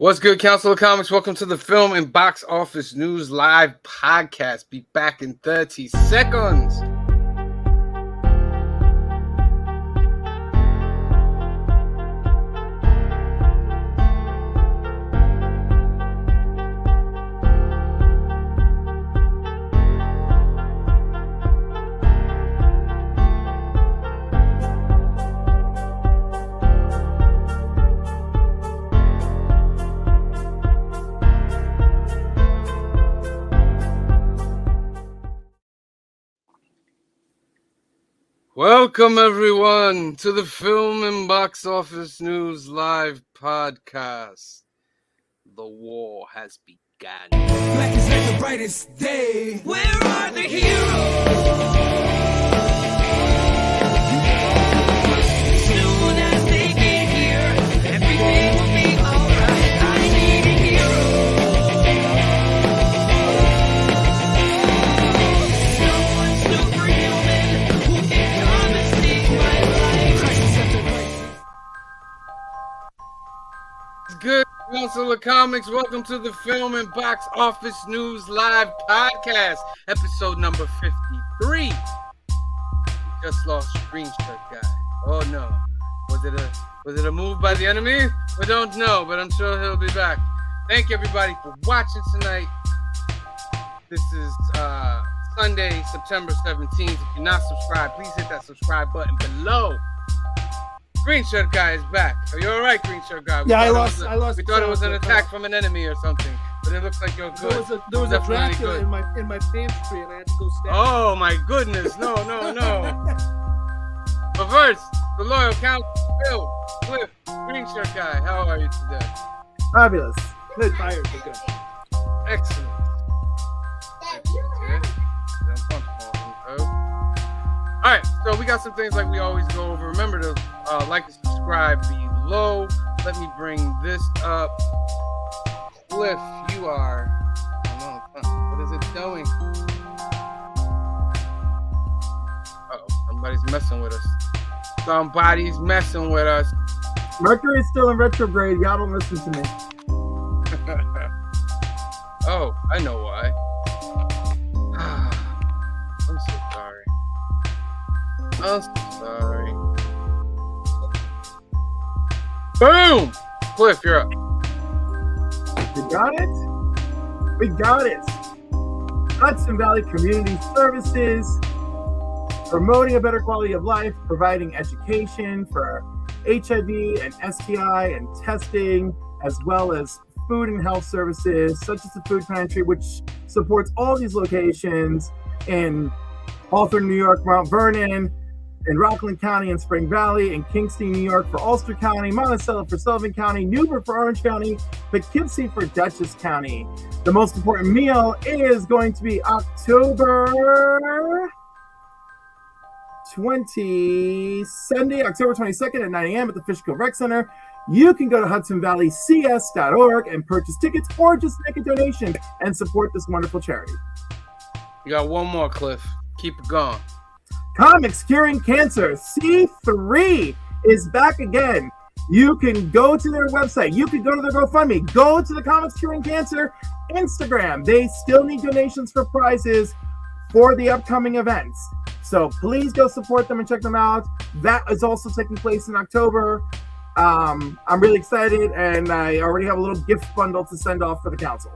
What's good, Council of Comics? Welcome to the Film and Box Office News Live podcast. Be back in 30 seconds. Welcome, everyone, to the Film and Box Office News Live podcast. The war has begun. Black is like the brightest day. Where are the heroes? Soon as they get here, everything will be alright. I need a hero. Someone superhuman who can come and save my life. Good, Council of Comics. Welcome to the Film and Box Office News Live podcast, episode number 53. Just lost Screenshot guy. Oh no, was it a move by the enemy? We don't know, but I'm sure he'll be back. Thank you, everybody, for watching tonight. This is Sunday, September 17th. If you're not subscribed, please hit that subscribe button below. Screenshot guy is back. Are you all right, Screenshot guy? I lost. We thought it was an attack from an enemy or something, but it looks like you're good. There was a Definitely Dracula good. in my pantry, and I had to go stab. Oh my goodness! No. But first, the loyal count, Phil, Cliff, Screenshot guy. How are you today? Fabulous. Good. Tired, but good. Excellent. Excellent. All right, so we got some things like we always go over. Remember to like and subscribe below. Let me bring this up. Cliff, you are. Oh no, what is it doing? Uh-oh, somebody's messing with us. Somebody's messing with us. Mercury's still in retrograde. Y'all don't listen to me. Oh, I know why. I'm so sorry. I'm so sorry. Boom! Cliff, you're up. You got it? We got it. Hudson Valley Community Services, promoting a better quality of life, providing education for HIV and STI and testing, as well as food and health services, such as the food pantry, which supports all these locations in Hawthorne, New York, Mount Vernon, in Rockland County and Spring Valley, in Kingston, New York for Ulster County, Monticello for Sullivan County, Newburgh for Orange County, Poughkeepsie for Dutchess County. The most important meal is going to be October 22nd at 9 a.m. at the Fishkill Rec Center. You can go to hudsonvalleycs.org and purchase tickets or just make a donation and support this wonderful charity. You got one more, Cliff. Keep it going. Comics Curing Cancer, C3 is back again. You can go to their website. You can go to their GoFundMe. Go to the Comics Curing Cancer Instagram. They still need donations for prizes for the upcoming events. So please go support them and check them out. That is also taking place in October. I'm really excited, and I already have a little gift bundle to send off for the council.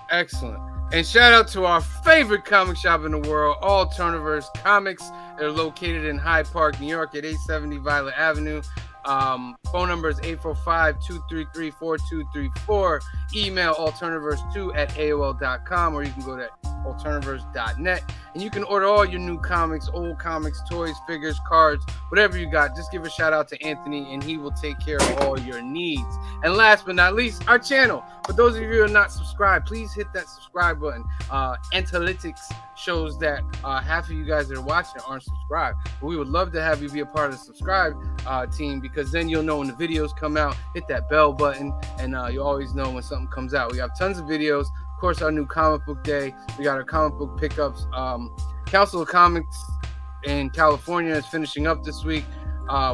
Excellent. And shout out to our favorite comic shop in the world, All Turniverse Comics. They're located in Hyde Park, New York at 870 Violet Avenue. Phone number is 845-233-4234. Email alterniverse2@aol.com, or you can go to alterniverse.net, and you can order all your new comics, old comics, toys, figures, cards, whatever you got. Just give a shout out to Anthony, and he will take care of all your needs. And last but not least, our channel. For those of you who are not subscribed, please hit that subscribe button. Analytics shows that half of you guys that are watching aren't subscribed. But we would love to have you be a part of the subscribe team, because then you'll know when the videos come out. Hit that bell button, and you'll always know when something comes out. We have tons of videos. Of course, our new comic book day. We got our comic book pickups. Council of Comics in California is finishing up this week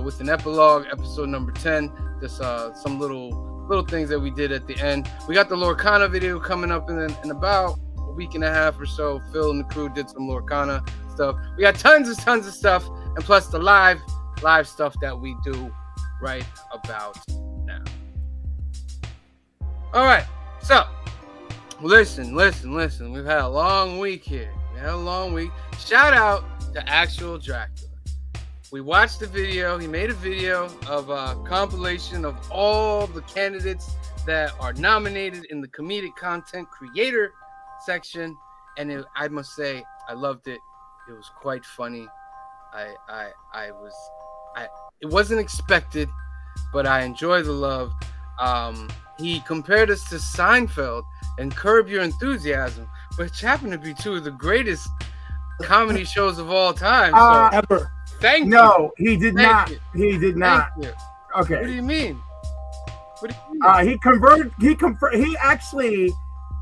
with an epilogue, episode number 10. Just some little little things that we did at the end. We got the Lorcana video coming up in about a week and a half or so. Phil and the crew did some Lorcana stuff. We got tons of stuff, and plus the live stuff that we do right about now. All right, so listen. We've had a long week here. Shout out to Actual Dracula. We watched the video. He made a video of a compilation of all the candidates that are nominated in the comedic content creator section, and I must say I loved it. It was quite funny. It wasn't expected, but I enjoy the love. He compared us to Seinfeld and Curb Your Enthusiasm, which happen to be two of the greatest comedy shows of all time. So Ever. thank you. No, he did Thank not. you. He did not. Thank you. Okay. What do you mean? He actually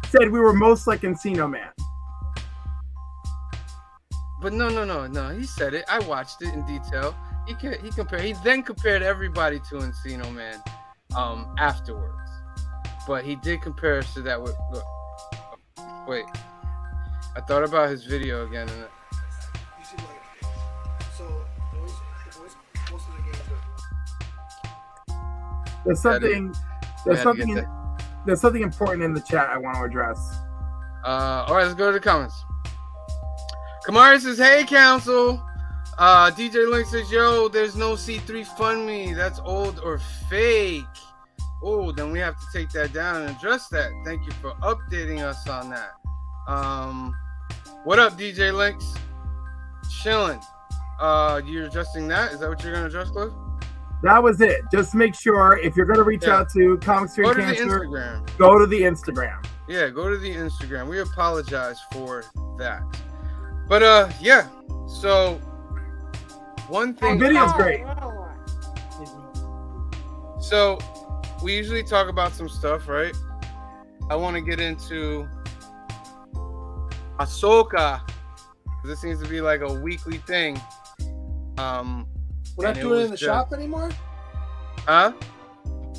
said we were most like Encino Man. But no. He said it. I watched it in detail. He then compared everybody to Encino Man afterwards. But he did compare us to that. Look. Wait. I thought about his video again. And There's something important in the chat I want to address. all right, let's go to the comments. Kamari says, "Hey, council." DJ Link says, "Yo, there's no C3 Fund Me. That's old or fake." Oh, then we have to take that down and address that. Thank you for updating us on that. What up, DJ Links? Chilling. You're adjusting that? Is that what you're gonna adjust, Cliff? That was it. Just make sure if you're going to reach out to Comics Free Go to Cancer, the Instagram. go to the Instagram. Yeah, go to the Instagram. We apologize for that. But yeah. So one thing. The video's great. So we usually talk about some stuff, right? I want to get into Ahsoka. This seems to be like a weekly thing. We're not doing it in the shop anymore? Huh?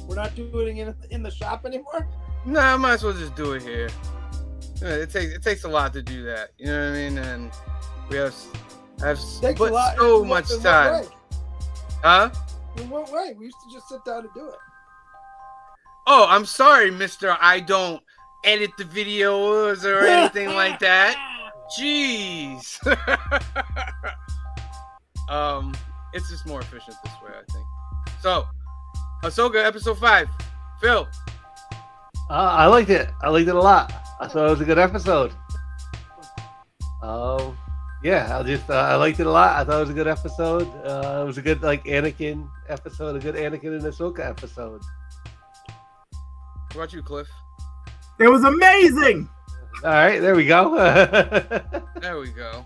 We're not doing it in the shop anymore? Nah, I might as well just do it here. It takes a lot to do that. You know what I mean? And we have Takes a lot. so much time. Huh? In what way? We used to just sit down and do it. Oh, I'm sorry, Mr. I don't edit the videos or anything like that. Jeez. It's just more efficient this way, I think. So, Ahsoka episode 5. Phil. I liked it. I liked it a lot. I thought it was a good episode. Yeah, I liked it a lot. I thought it was a good episode. It was a good Anakin episode, a good Anakin and Ahsoka episode. What about you, Cliff? It was amazing. All right, there we go. There we go.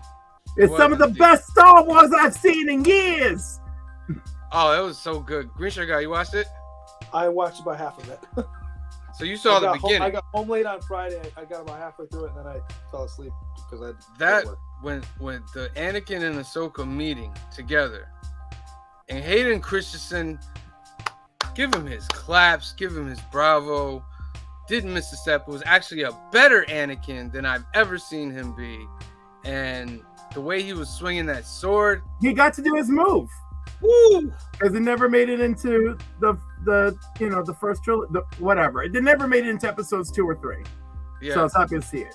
It's some of the best Star Wars I've seen in years. Oh, that was so good. Green Shirt Guy, you watched it? I watched about half of it. So you saw the beginning. I got home late on Friday. I got about halfway through it, and then I fell asleep because when the Anakin and Ahsoka meeting together, and Hayden Christensen, give him his claps, give him his bravo. Didn't miss a step. It was actually a better Anakin than I've ever seen him be, and the way he was swinging that sword, he got to do his move. Woo! Because it never made it into the first trilogy, whatever. It never made it into episodes 2 or 3. Yeah. So I was happy to see it.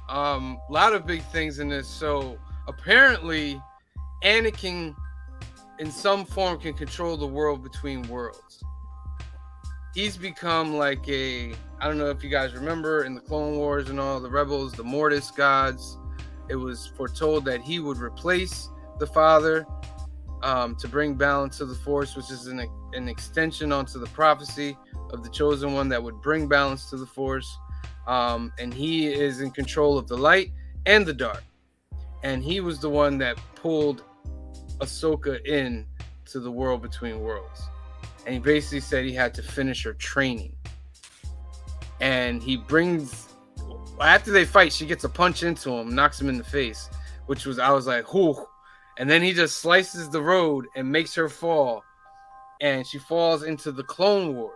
A lot of big things in this. So apparently, Anakin, in some form, can control the world between worlds. He's become like I don't know if you guys remember in the Clone Wars and all the Rebels, the Mortis gods. It was foretold that he would replace the Father to bring balance to the Force, which is an extension onto the prophecy of the Chosen One that would bring balance to the Force. And he is in control of the light and the dark. And he was the one that pulled Ahsoka in to the world between worlds. And he basically said he had to finish her training. And he brings... After they fight, she gets a punch into him, knocks him in the face, I was like, whew. And then he just slices the road and makes her fall. And she falls into the Clone Wars.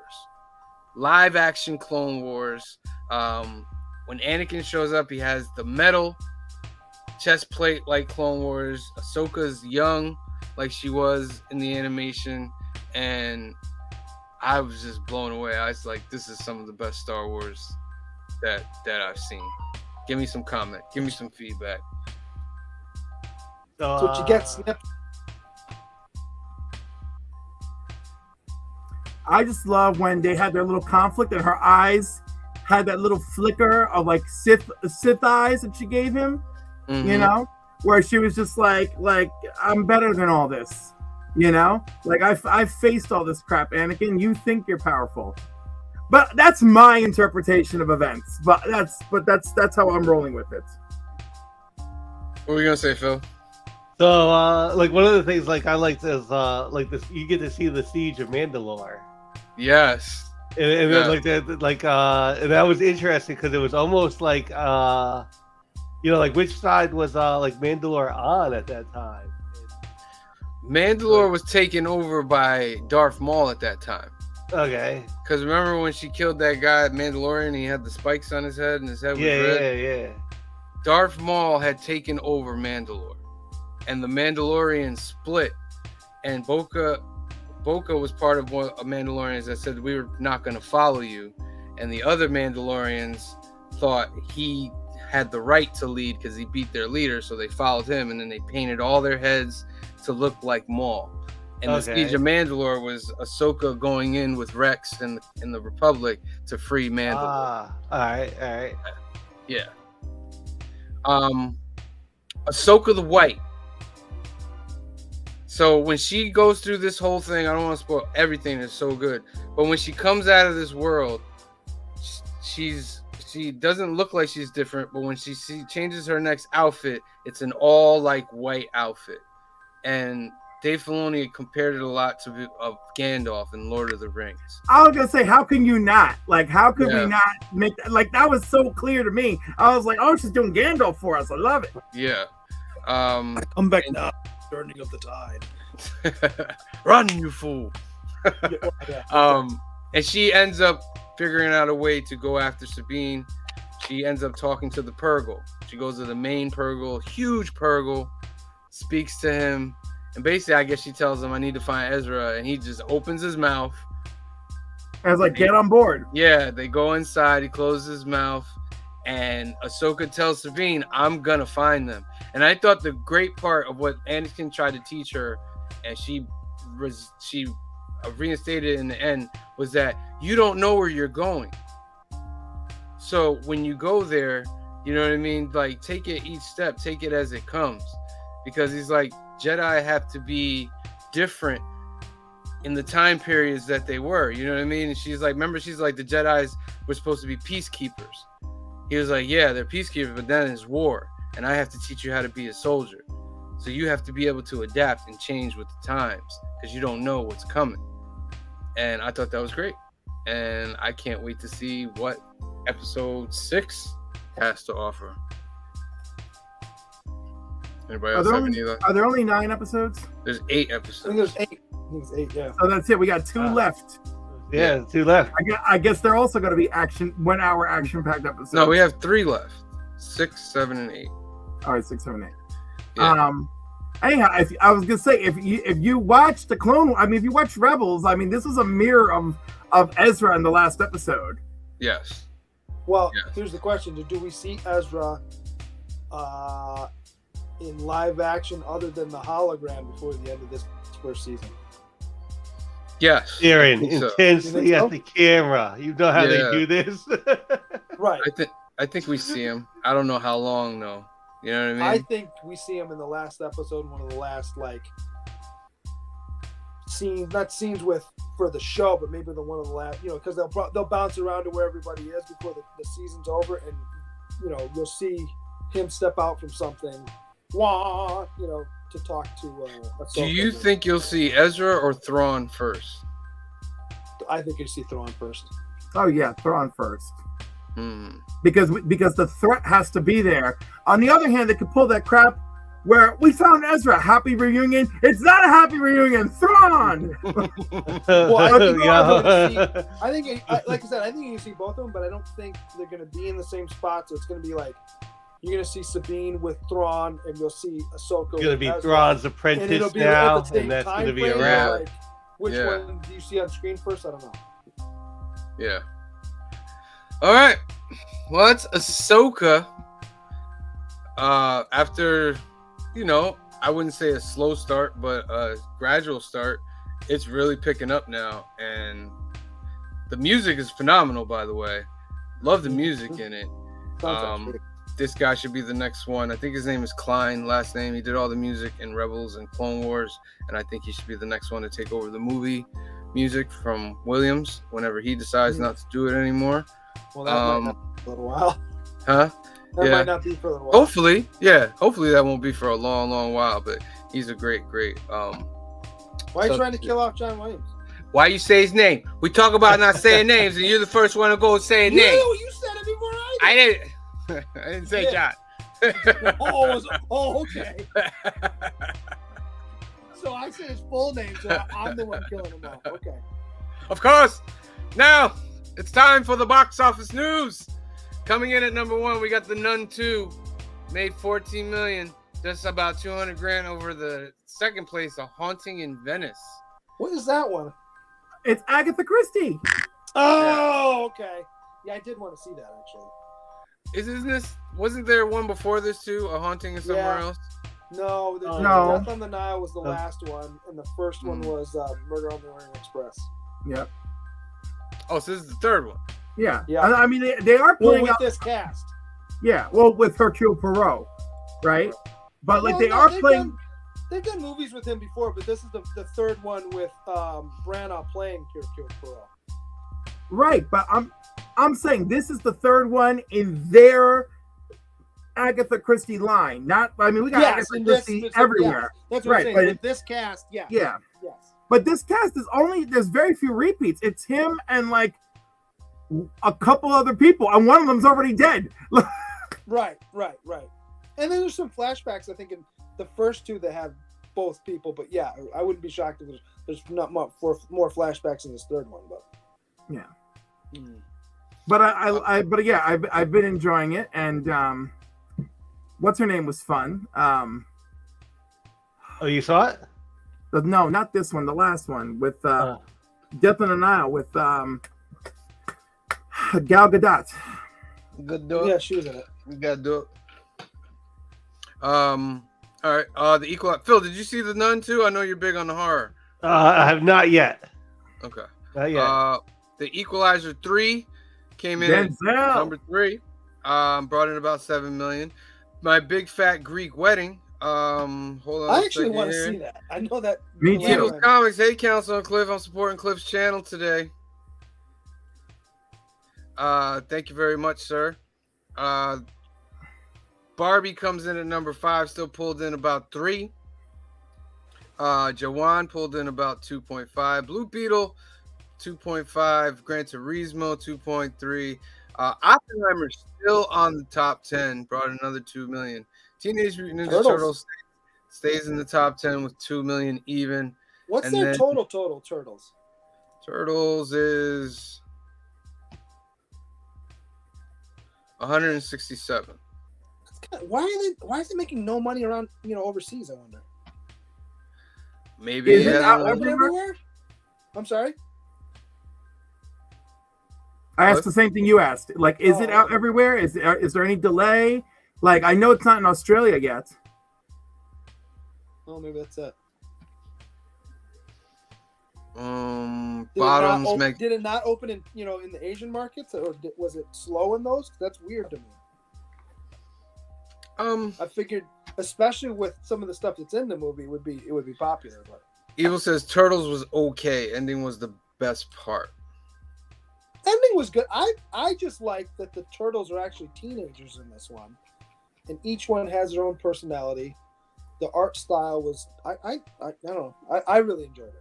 live action Clone Wars. When Anakin shows up, he has the metal chest plate like Clone Wars. Ahsoka's young like she was in the animation, and I was just blown away. I was like, this is some of the best Star Wars that I've seen. Give me some comment. Give me some feedback. That's what you get, Snip. I just love when they had their little conflict and her eyes had that little flicker of like Sith eyes that she gave him, you know, where she was just like I'm better than all this, you know, like I've faced all this crap, Anakin. You think you're powerful, but that's my interpretation of events. But that's how I'm rolling with it. What were you gonna say, Phil? So, like one of the things like I liked is like this, you get to see the siege of Mandalore. Yes. And then like that, like and that was interesting because it was almost like you know, like which side was like Mandalore on at that time? Mandalore was taken over by Darth Maul at that time. Okay. Because remember when she killed that guy, Mandalorian, and he had the spikes on his head and his head was red? Yeah. Darth Maul had taken over Mandalore, and the Mandalorians split, and Boca was part of one of Mandalorians that said we were not going to follow you, and the other Mandalorians thought he had the right to lead because he beat their leader, so they followed him, and then they painted all their heads to look like Maul. And the Siege of Mandalore was Ahsoka going in with Rex and the Republic to free Mandalore. All right. Yeah. Ahsoka the White. So when she goes through this whole thing, I don't want to spoil everything. It's so good. But when she comes out of this world, she doesn't look like she's different. But when she changes her next outfit, it's an all like white outfit. And Dave Filoni compared it a lot to Gandalf in Lord of the Rings. I was gonna say, how can you not? Like, how could we not make that? Like, that was so clear to me. I was like, oh, she's doing Gandalf for us. I love it. Yeah. Come back now. Turning of the tide. Run, you fool. And she ends up figuring out a way to go after Sabine. She ends up talking to the Purgle. She goes to the main Purgle, huge Purgle, speaks to him, and basically I guess she tells him I need to find Ezra, and he just opens his mouth. I was like, get on board. Yeah, they go inside, he closes his mouth, and Ahsoka tells Sabine, I'm gonna find them. And I thought the great part of what Anakin tried to teach her, and she reinstated in the end, was that you don't know where you're going. So when you go there, you know what I mean? Like, take it each step, take it as it comes. Because he's like, Jedi have to be different in the time periods that they were. You know what I mean? And she's like, remember, she's like, the Jedis were supposed to be peacekeepers. He was like, yeah, they're peacekeepers, but then it's war. And I have to teach you how to be a soldier. So you have to be able to adapt and change with the times because you don't know what's coming. And I thought that was great. And I can't wait to see what episode 6 has to offer. Anybody else have any of that? Are there only 9 episodes? There's 8 episodes. I think there's 8. I think it's 8, yeah. So that's it. We got 2 left. Yeah, 2 left. I guess they're also going to be 1 hour action-packed episodes. No, we have 3 left. 6, 7, and 8. All right, 6, 7, 8. Yeah. Anyhow, I was gonna say, if you watch the Clone, I mean, if you watch Rebels, I mean, this was a mirror of Ezra in the last episode. Yes. Well, here's the question: do we see Ezra in live action other than the hologram before the end of this first season? Yes. Staring intensely at the camera. You know how they do this. Right. I think we see him. I don't know how long though. You know what I mean? I think we see him in the last episode, one of the last scenes, not scenes for the show, but maybe one of the last, because they'll bounce around to where everybody is before the season's over, and you'll see him step out from something, to talk to. Do you think you'll see Ezra or Thrawn first? I think you'll see Thrawn first. Oh yeah, Thrawn first. Because the threat has to be there. On the other hand, they could pull that crap where we found Ezra. Happy reunion. It's not a happy reunion. Thrawn. Well, I think we're all gonna see. Yeah. I think, like I said, I think you can see both of them, but I don't think they're going to be in the same spot. So it's going to be like you're going to see Sabine with Thrawn, and you'll see Ahsoka. It's gonna with be Ezra. Thrawn's And apprentice it'll be now, at the same and that's time gonna be a frame, wrap. like, which Yeah. one do you see on screen first? I don't know. Yeah. All right. Well, that's Ahsoka. After, I wouldn't say a slow start, but a gradual start, it's really picking up now. And the music is phenomenal, by the way. Love the music in it. Sounds This guy should be the next one. I think his name is Klein, last name. He did all the music in Rebels and Clone Wars, and I think he should be the next one to take over the movie music from Williams whenever he decides not to do it anymore. well, that might not be for a little while. Huh? That Yeah. might not be for a little while. Hopefully, yeah. Hopefully that won't be for a long, long while, but he's a great. Why are you trying to kill off John Williams? Why you say his name? We talk about not saying names, and you're the first one to go and say a name. You said it before I did. I didn't say Yeah. John. Okay. So I said his full name, so I'm the one killing him off. Okay. Of course. Now it's time for the box office news. Coming in at number 1, we got The Nun 2, made 14 million, just about 200 grand over the second place, A Haunting in Venice. What is that one? It's Agatha Christie. Oh, okay. Yeah, I did want to see that actually. Wasn't there one before this too? A Haunting in somewhere Yeah. else? No, the No. Death on the Nile was the last one, and the first one was Murder on the Orient Express. Yep. Oh, so this is the third one. Yeah. Yeah. I mean, they are Well, playing with out. this cast. Yeah. Well, with Hercule Poirot, right? But like Well, they no, are they've playing. They've done movies with him before, but this is the third one with Branagh playing Hercule Poirot. Right, but I'm saying this is the third one in their Agatha Christie line. Not, I mean, we got Yes, Agatha in this Christie specific- everywhere. yes, that's what Right, I'm saying. but With this cast, yeah. Yeah, Yes. but this cast is there's very few repeats. It's him and like a couple other people, and one of them's already dead. Right. And then there's some flashbacks, I think, in the first two that have both people. But yeah, I wouldn't be shocked if there's not more flashbacks in this third one. But Yeah. Mm. But yeah, I've been enjoying it, and what's her name was fun. Oh, you saw it? No, not this one, the last one with Oh. Death on the Nile with Gal Gadot. Good dog. yeah, she was in it. We gotta do it. All right. The Equal. Phil, did you see The Nun too? I know you're big on the horror. I have not yet. Okay. Not yet. The Equalizer 3 came in at Denzel. number 3. Brought in about 7 million. My Big Fat Greek Wedding. Hold on. I a actually second want to here. see that. I know that. Me too. Eagles Comics. Hey, Council and Cliff. I'm supporting Cliff's channel today. Thank you very much, sir. Barbie comes in at number 5, still pulled in about 3. Jawan pulled in about 2.5. Blue Beetle, 2.5. Gran Turismo, 2.3. Oppenheimer still on the top 10, brought another 2 million. Teenage Mutant Ninja Turtles stays in the top 10 with 2 million even. What's And their then- total Turtles? Turtles is 167. Why is it making no money around overseas? I wonder. Maybe Is it it has out a- Everywhere? I'm sorry. I asked the same thing you asked. Like, is it out everywhere? Is there any delay? Like, I know it's not in Australia yet. Oh, maybe that's it. Bottoms make. Did it not open in in the Asian markets, or was it slow in those? That's weird to me. I figured, especially with some of the stuff that's in the movie, it would be popular. But Evil says Turtles was okay. Ending was the best part. ending was good. I just like that the turtles are actually teenagers in this one, and each one has their own personality. The art style was I don't know. I really enjoyed it.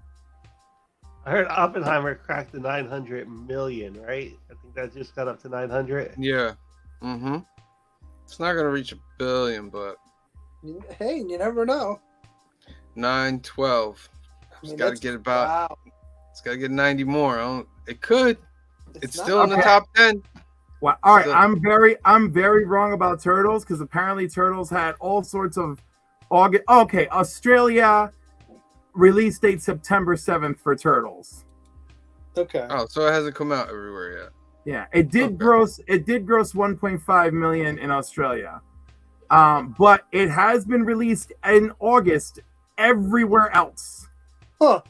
I heard Oppenheimer cracked the 900 million, right? I think that just got up to 900. Yeah. It's not gonna reach 1 billion, but Hey, you never know. 9-12. It's got to that's- get about. Wow. It's got to get 90 more. It could. It's not still in the bad. top 10. Well, all right. So- I'm very wrong about Turtles because apparently Turtles had all sorts of August. Okay, Australia release date September 7th for Turtles. Okay. Oh, so it hasn't come out everywhere yet. Yeah, it did Okay. gross. It did gross 1.5 million in Australia, but it has been released in August everywhere else. Huh.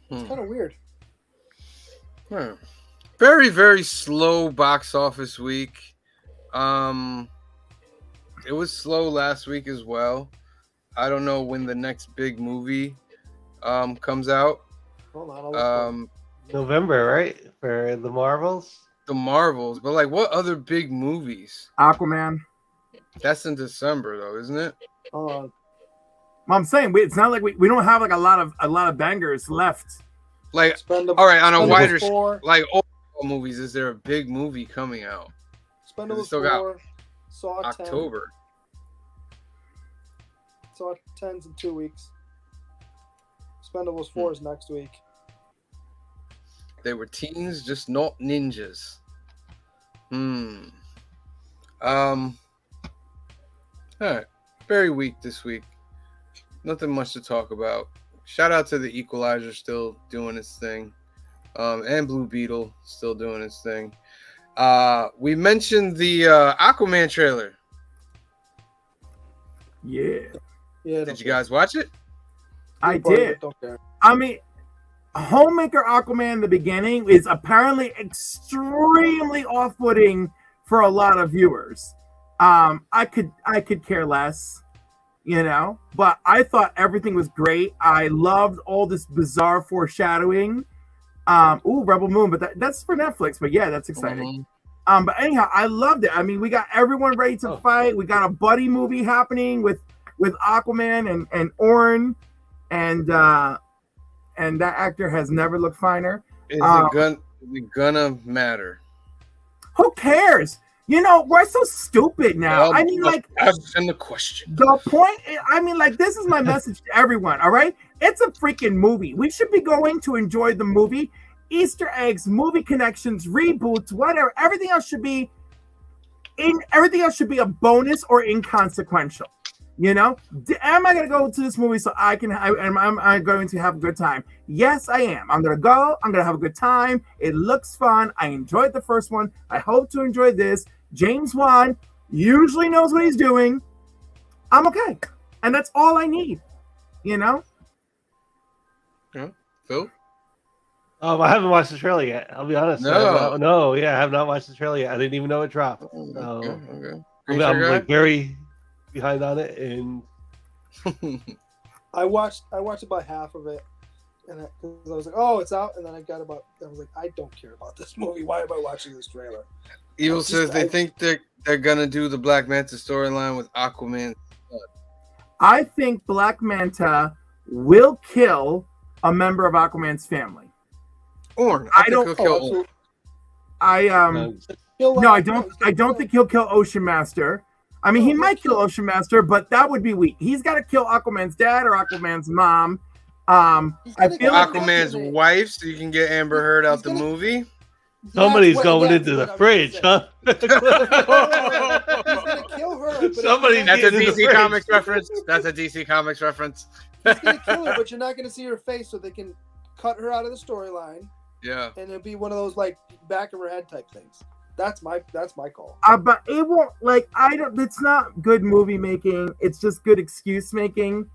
Hmm. It's kind of weird. Hmm. Very, very slow box office week. It was slow last week as well. I don't know when the next big movie comes out. Hold on. I'll look for it. November, right? For the Marvels. The Marvels, but like what other big movies? Aquaman. That's in December though, isn't it? Hold on. Well, I'm saying it's not like we don't have like a lot of bangers left. Like, Expendables, all right, on a Expendables wider 4, like all movies, is there a big movie coming out? Expendables still got 4, Saw 10. October. Saw 10's in 2 weeks. Expendables 4 is next week. They were teens, just not ninjas. All right. Very weak this week. Nothing much to talk about. Shout out to the Equalizer still doing its thing. And Blue Beetle still doing its thing. We mentioned the Aquaman trailer. Yeah, Yeah. Did you guys watch it? I did. Don't care. I mean, Homemaker Aquaman in the beginning is apparently extremely off-putting for a lot of viewers. I could care less, but I thought everything was great. I loved all this bizarre foreshadowing. Rebel Moon, but that's for Netflix. But yeah, that's exciting. But anyhow, I loved it. I mean, we got everyone ready to fight. We got a buddy movie happening with Aquaman and Orin, and that actor has never looked finer. Is it gonna matter? Who cares? We're so stupid now. Well, I mean, like, asking the question. the point, I mean, like, this is my message to everyone, all right? It's a freaking movie. We should be going to enjoy the movie. Easter eggs, movie connections, reboots, whatever. Everything else should be a bonus or inconsequential. Am I going to go to this movie so am I going to have a good time? Yes, I am. I'm going to go. I'm going to have a good time. It looks fun. I enjoyed the first one. I hope to enjoy this. James Wan usually knows what he's doing. I'm okay. And that's all I need. Yeah. Phil? I haven't watched the trailer yet. I'll be honest. No. I have not watched the trailer yet. I didn't even know it dropped. So Okay. I'm like very behind on it, and I watched about half of it, and because I was like, "Oh, it's out," and then I was like, "I don't care about this movie. Why am I watching this trailer?" Evil says they think they're gonna do the Black Manta storyline with Aquaman. I think Black Manta will kill a member of Aquaman's family. Orn. I think don't- he'll kill absolutely. Orn. I don't think he'll kill Ocean Master. I mean, he might kill Ocean Master, but that would be weak. He's got to kill Aquaman's dad or Aquaman's mom. I feel like Aquaman's wife, so you can get Amber Heard out the movie. somebody's going into the fridge, huh? He's gonna kill her. But Somebody- That's a Get in the DC fridge. Comics reference. That's a DC Comics reference. He's gonna kill her, but you're not gonna see her face, so they can cut her out of the storyline, Yeah. and it'll be one of those like back of her head type things. That's my call. but it won't it's not good movie making. It's just good excuse making.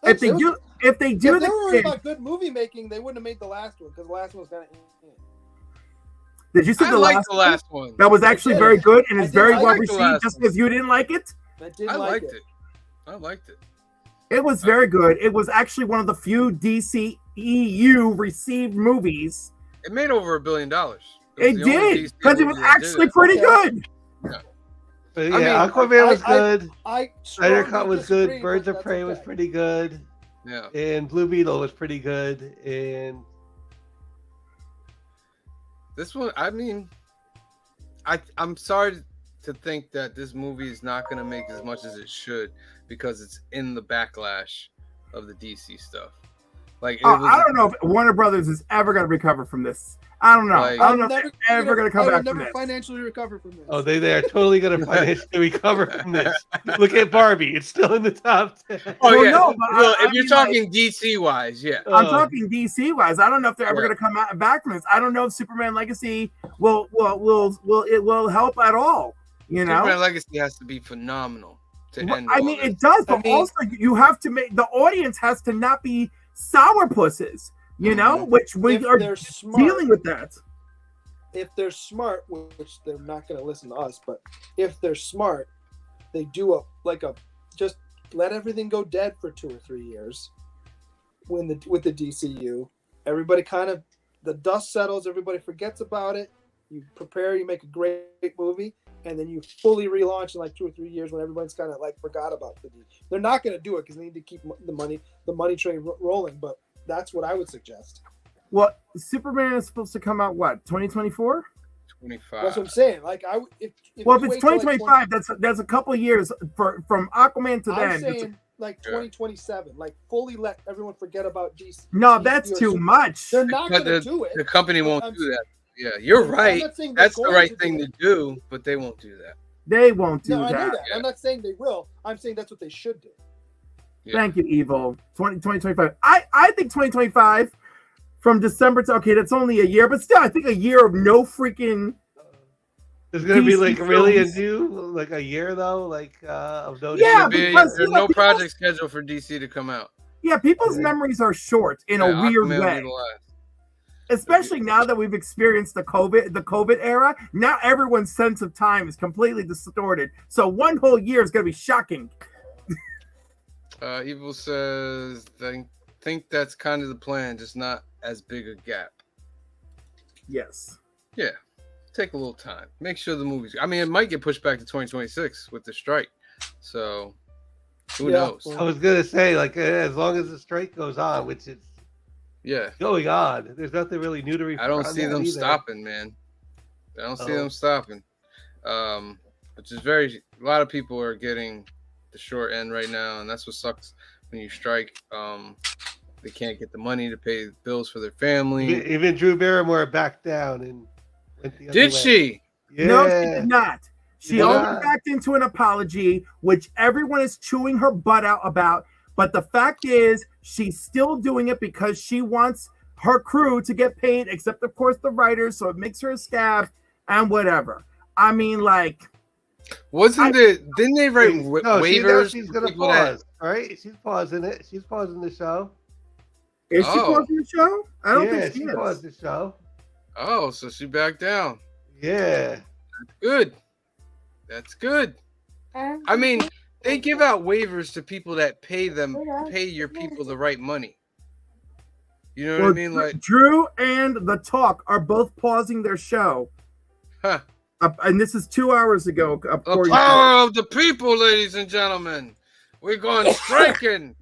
If they do If they were worried the about good movie making, they wouldn't have made the last one because the last one was kind of. did you see I the like last the one? last one. That was actually very good and it's very I well liked the received. last Just one. because you didn't like it, I didn't I like liked it. it. I liked it. it was very good. It was actually one of the few DC EU received movies. It made over $1 billion. It did because it was actually pretty good. But I yeah, mean, Aquaman was good. I Spider strongly Cut was disagree, good. Birds but of that's Prey was okay. pretty good. Yeah. And Blue Beetle was pretty good. And This one, I mean, I'm sorry to think that this movie is not going to make as much as it should because it's in the backlash of the DC stuff. Like, I don't know if Warner Brothers is ever going to recover from this. I don't know. Like, I don't know if they're ever going to come I will back from never this. financially recover from this. Oh, they are totally going to financially recover from this. Look at Barbie; it's still in the top 10. Oh Well, yeah. no, but Well, I if you're mean, talking DC wise, yeah. I'm talking DC wise. I don't know if they're ever Yeah. going to come back from this. I don't know if Superman Legacy will help at all. You know, Superman Legacy has to be phenomenal to end. I all mean, this. it does, but I mean- also you have to make the audience has to not be sourpusses. You know, which we If are they're smart, dealing with that. if they're smart, which they're not going to listen to us, but if they're smart, they do just let everything go dead for 2 or 3 years. With the DCU, everybody kind of the dust settles, everybody forgets about it. You prepare, you make a great movie, and then you fully relaunch in like 2 or 3 years when everyone's kind of like forgot about the. They're not going to do it because they need to keep the money train rolling. But that's what I would suggest. Well, Superman is supposed to come out what 2024? 25. That's what I'm saying. Like if Well, if you it's wait till, like, 2025, that's a couple of years from Aquaman to I'm then. saying like 2027, like fully let everyone forget about DC. No, that's too much. They're not But going to do it. The company but won't I'm- do that. Yeah, you're I'm right. not saying they're That's the going right to do thing to it. do, but they won't do that. They won't do No, I know that. that. I'm not saying they will. I'm saying that's what they should do. Yeah. Thank you, Evil. 2025. I think 2025 from December to that's only a year, but still, I think a year of no freaking. There's gonna be DC like really a films. new like a year though, like of no. Yeah, because, There's no project scheduled for DC to come out. Yeah, people's Yeah. memories are short in a Yeah, weird Aquaman will way. be the last. Especially now that we've experienced the COVID era, now everyone's sense of time is completely distorted. So one whole year is going to be shocking. Evil says, think that's kind of the plan, just not as big a gap. Yes. Yeah, take a little time. Make sure the movies. I mean, it might get pushed back to 2026 with the strike. So who Yeah. knows? I was gonna say like as long as the strike goes on, which it's Yeah, going on, there's nothing really new to report. I don't on see that them either. stopping, man. I don't see Oh. them stopping. Which is a lot of people are getting the short end right now, and that's what sucks when you strike. They can't get the money to pay bills for their family. Even Drew Barrymore backed down and went the other Did way. she? Yeah. No, she did not. She Yeah. only backed into an apology, which everyone is chewing her butt out about. But the fact is, she's still doing it because she wants her crew to get paid, except, of course, the writers. So it makes her a scab and whatever. I mean, like, Didn't they write No, waivers? she's for gonna people that- pause. All right, she's pausing it. She's pausing the show. is she Oh. pausing the show? I don't Yeah, think she she is. paused the show. Oh, so she backed down. Yeah. Good. That's good. I mean, they give out waivers to people that pay your people the right money. You know what Well, I mean? Like, Drew and The Talk are both pausing their show. huh. And this is 2 hours ago. The according to- power of the people, ladies and gentlemen. We're going striking.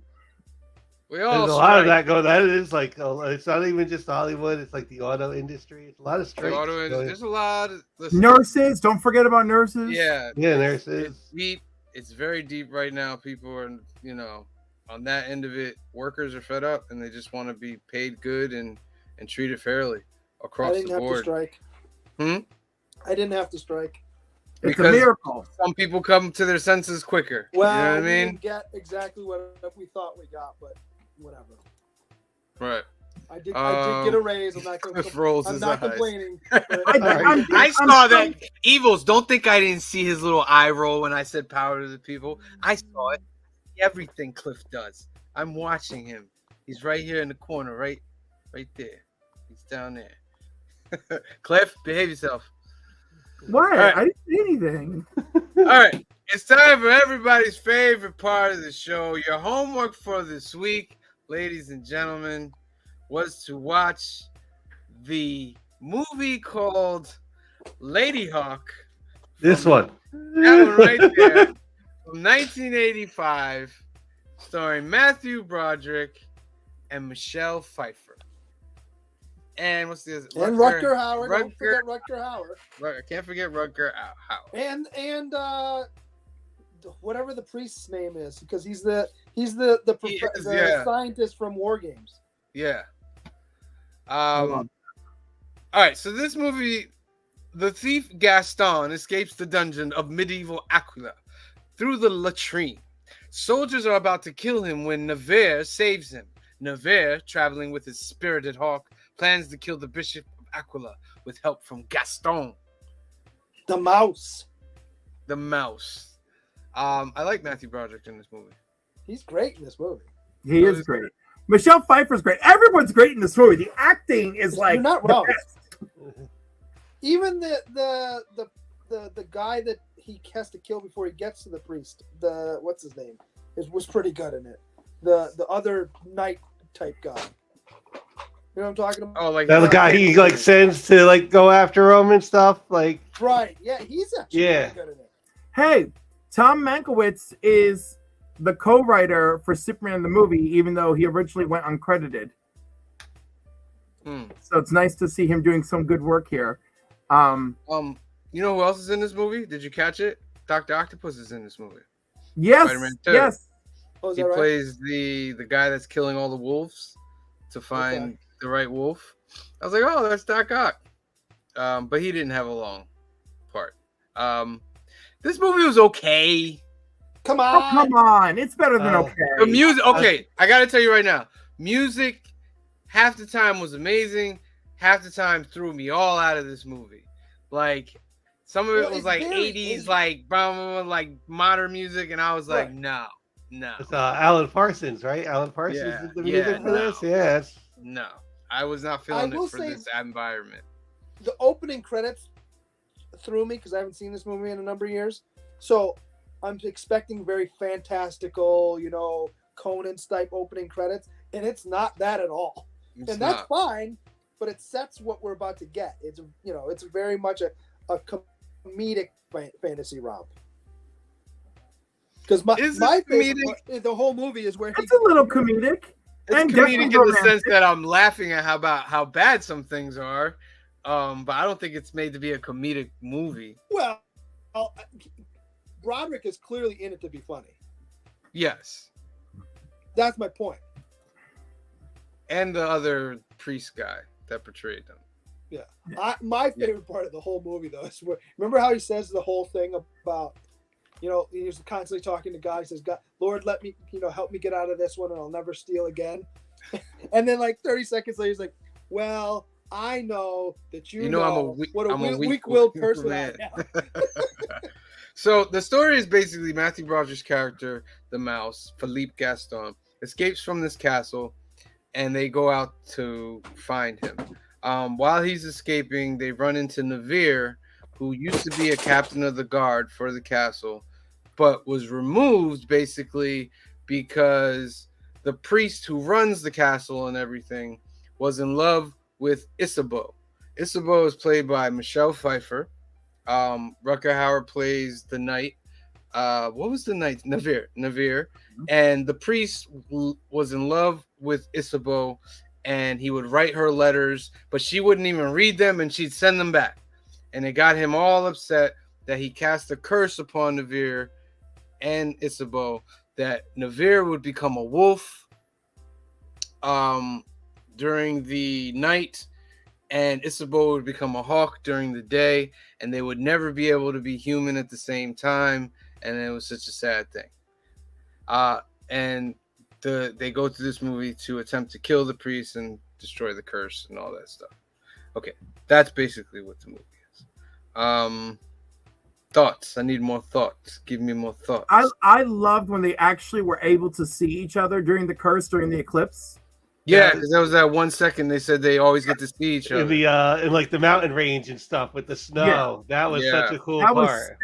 We all There's a lot of strike. that going. That is like it's not even just Hollywood. It's like the auto industry. It's a lot of The strikes. auto industry, there's a lot of listen, Nurses, don't forget about nurses. Yeah, Yeah, it's nurses. deep. It's very deep right now. People are, on that end of it. Workers are fed up and they just want to be paid good and treated fairly I across didn't the have to board. strike. Hmm? I didn't have to strike. It's Because- a miracle. Some people come to their senses quicker. Well, you know what I we mean? didn't get exactly what we thought we got, but whatever. Right. I did get a raise. I'm not going Cliff rolls I'm his not eyes. complaining. I I saw that. Evils, don't think I didn't see his little eye roll when I said power to the people. I saw it. Everything Cliff does. I'm watching him. He's right here in the corner, right there. He's down there. Cliff, behave yourself. What? All right. I didn't see anything. All right. It's time for everybody's favorite part of the show. Your homework for this week, ladies and gentlemen, was to watch the movie called Ladyhawke. This one. That one right there from 1985, starring Matthew Broderick and Michelle Pfeiffer. and what's the other? And Rutger Hauer. Don't Rutger, forget Rutger Hauer. I can't forget Rutger Hauer. And whatever the priest's name is, because he's the scientist from War Games. Yeah. All right. So this movie, the thief Gaston escapes the dungeon of medieval Aquila through the latrine. Soldiers are about to kill him when Nevers saves him. Nevers, traveling with his spirited hawk, plans to kill the Bishop of Aquila with help from Gaston. The mouse. The mouse. I like Matthew Broderick in this movie. He's great in this movie. He is great. Michelle Pfeiffer's great. Everyone's great in this movie. The acting is like You're not wrong. Even the guy that he has to kill before he gets to the priest, what's his name, was pretty good in it. The other knight type guy. You know what I'm talking about? Oh, like the guy he like sends to like go after him and stuff. Like right, yeah, he's actually really good in it. Hey, Tom Mankiewicz is the co-writer for Superman the movie, even though he originally went uncredited. So it's nice to see him doing some good work here. You know who else is in this movie? Did you catch it? Dr. Octopus is in this movie. Yes, Spider-Man 2. yes. Oh, he plays the guy that's killing all the wolves to find the right wolf. I was like, oh, that's Doc Ock. But he didn't have a long part. This movie was okay. Come on. Oh, come on. It's better than okay. The music, okay, I got to tell you right now. Music, half the time was amazing. Half the time threw me all out of this movie. Like, some of it was like 80s, like, modern music. And I was like, no. It's Alan Parsons, right? Alan Parsons is the music for this? Yes. No. I was not feeling it for this environment. The opening credits threw me because I haven't seen this movie in a number of years. So I'm expecting very fantastical, Conan type opening credits, and it's not that at all. That's fine, but it sets what we're about to get. It's it's very much a comedic fantasy romp. Because my favorite part, the whole movie is where it's a little comedic. It's comedic in the sense that I'm laughing at how bad some things are. But I don't think it's made to be a comedic movie. Well, Broderick is clearly in it to be funny. Yes. That's my point. And the other priest guy that portrayed them. Yeah. My favorite part of the whole movie, though, is remember how he says the whole thing about, he's constantly talking to God. He says, God, Lord, let me, help me get out of this one and I'll never steal again. And then like 30 seconds later, he's like, well, I know that I'm a weak-willed person I am. So the story is basically Matthew Broderick's character, the mouse, Philippe Gaston, escapes from this castle, and they go out to find him. While he's escaping, they run into Nevers, who used to be a captain of the guard for the castle, but was removed basically because the priest who runs the castle and everything was in love with Isabeau. Isabeau is played by Michelle Pfeiffer. Rutger Hauer plays the knight. What was the knight? Nevers. And the priest was in love with Isabeau, and he would write her letters, but she wouldn't even read them, and she'd send them back. And it got him all upset that he cast a curse upon Nevers and Isabeau that Nevers would become a wolf during the night, and Isabeau would become a hawk during the day, and they would never be able to be human at the same time, and it was such a sad thing. And they go through this movie to attempt to kill the priest and destroy the curse and all that stuff. Okay, that's basically what the movie is. Thoughts. I need more thoughts. Give me more thoughts. I loved when they actually were able to see each other during the curse, during the eclipse. Yeah, because that was that 1 second they said they always get to see each other. In like the mountain range and stuff with the snow. Yeah. That was such a cool part.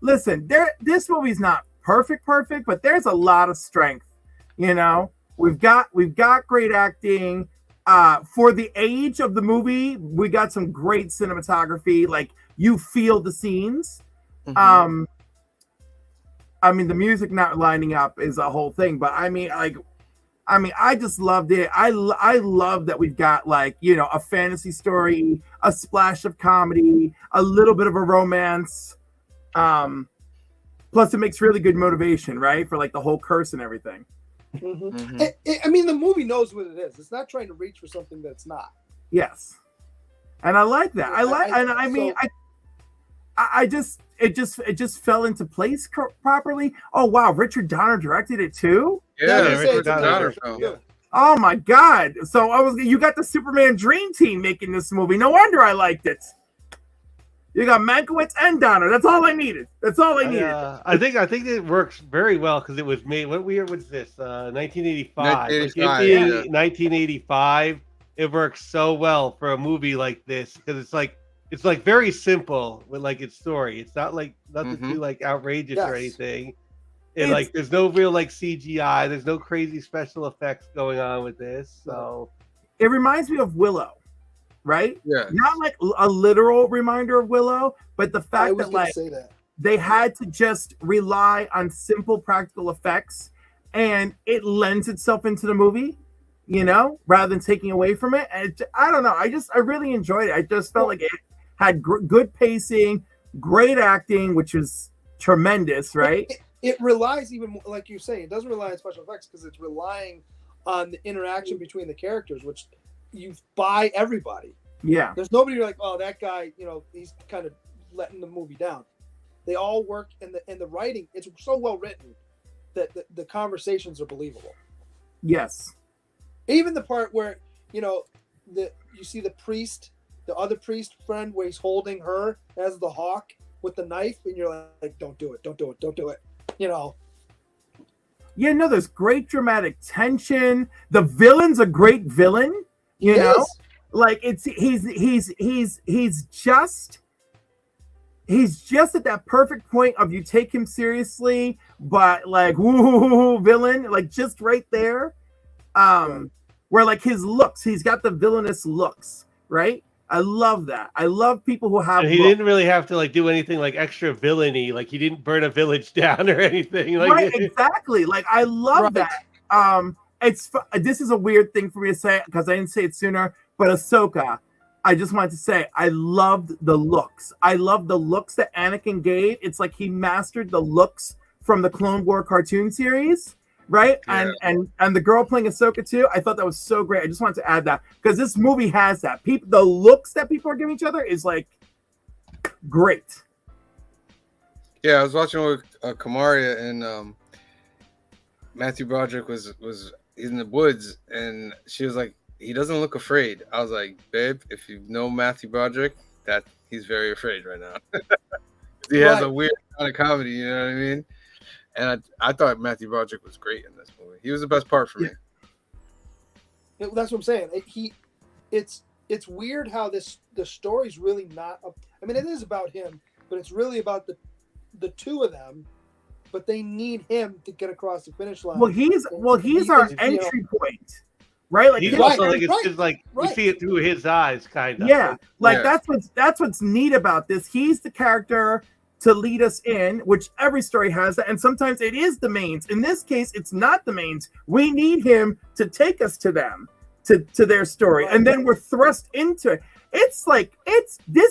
Listen, this movie's not perfect, but there's a lot of strength. We've got great acting. For the age of the movie, we got some great cinematography. Like, you feel the scenes. Mm-hmm. I mean, the music not lining up is a whole thing, but I mean, like, I mean, I just loved it. I love that we've got like, you know, a fantasy story, a splash of comedy, a little bit of a romance. Plus it makes really good motivation, right? For like the whole curse and everything. I mean, the movie knows what it is. It's not trying to reach for something that's not. Yes. And I like that. It just fell into place properly. Oh wow, Richard Donner directed it too? Yeah, Richard Donner. Oh my god. So you got the Superman dream team making this movie. No wonder I liked it. You got Mankiewicz and Donner. That's all I needed. I think it works very well because it was made. What year was this? 1985. 1985. It works so well for a movie like this because it's like very simple with like its story. It's not like nothing too like outrageous or anything. There's no real like CGI. There's no crazy special effects going on with this. So it reminds me of Willow. Right? Yeah. Not like a literal reminder of Willow, but the fact that like they had to just rely on simple practical effects and it lends itself into the movie, you know, rather than taking away from it. And I don't know. I really enjoyed it. I just felt like it had good pacing, great acting, which is tremendous, right? It relies even more, like you say, it doesn't rely on special effects because it's relying on the interaction between the characters, which you buy everybody. Yeah. There's nobody you're like, oh, that guy, you know, he's kind of letting the movie down. They all work in the writing. It's so well written that the conversations are believable. Yes. Even the part where, you know, you see the other priest friend where he's holding her as the hawk with the knife, and you're like, don't do it. You know. Yeah, no, there's great dramatic tension. The villain's a great villain. You know, like he's just at that perfect point of you take him seriously, but like woo villain, like just right there. Where like his looks, he's got the villainous looks, right? I love that. I love people who have. And he didn't really have to like do anything like extra villainy, like he didn't burn a village down or anything. Like right, exactly. Like I love that. This is a weird thing for me to say because I didn't say it sooner, but Ahsoka, I just wanted to say I loved the looks. I love the looks that Anakin gave. It's like he mastered the looks from the Clone War cartoon series, right? Yeah. And the girl playing Ahsoka too. I thought that was so great. I just wanted to add that because this movie has that. The looks that people are giving each other is like great. Yeah, I was watching with Kamaria and Matthew Broderick was in the woods, and she was like, he doesn't look afraid. I was like, babe, if you know Matthew Broderick, that he's very afraid right now. He has a weird kind of comedy, you know what I mean? And I thought Matthew Broderick was great in this movie. He was the best part for me. That's what I'm saying. It's weird how the story's really not. I mean, it is about him, but it's really about the two of them. But they need him to get across the finish line. Well, he's our entry point, right? Like he's also like it's just like we see it through his eyes, kind of. Yeah, that's what's neat about this. He's the character to lead us in, which every story has that, and sometimes it is the mains. In this case, it's not the mains. We need him to take us to them, to their story, and then we're thrust into it. This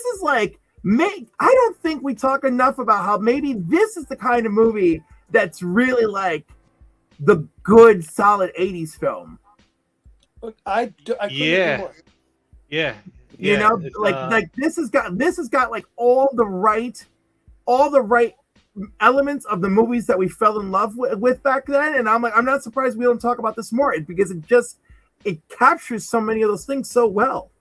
is like. I don't think we talk enough about how maybe this is the kind of movie that's really like the good, solid 80s film. I yeah. You know, like this has got like all the right elements of the movies that we fell in love with back then. And I'm not surprised we don't talk about this more because it captures so many of those things so well.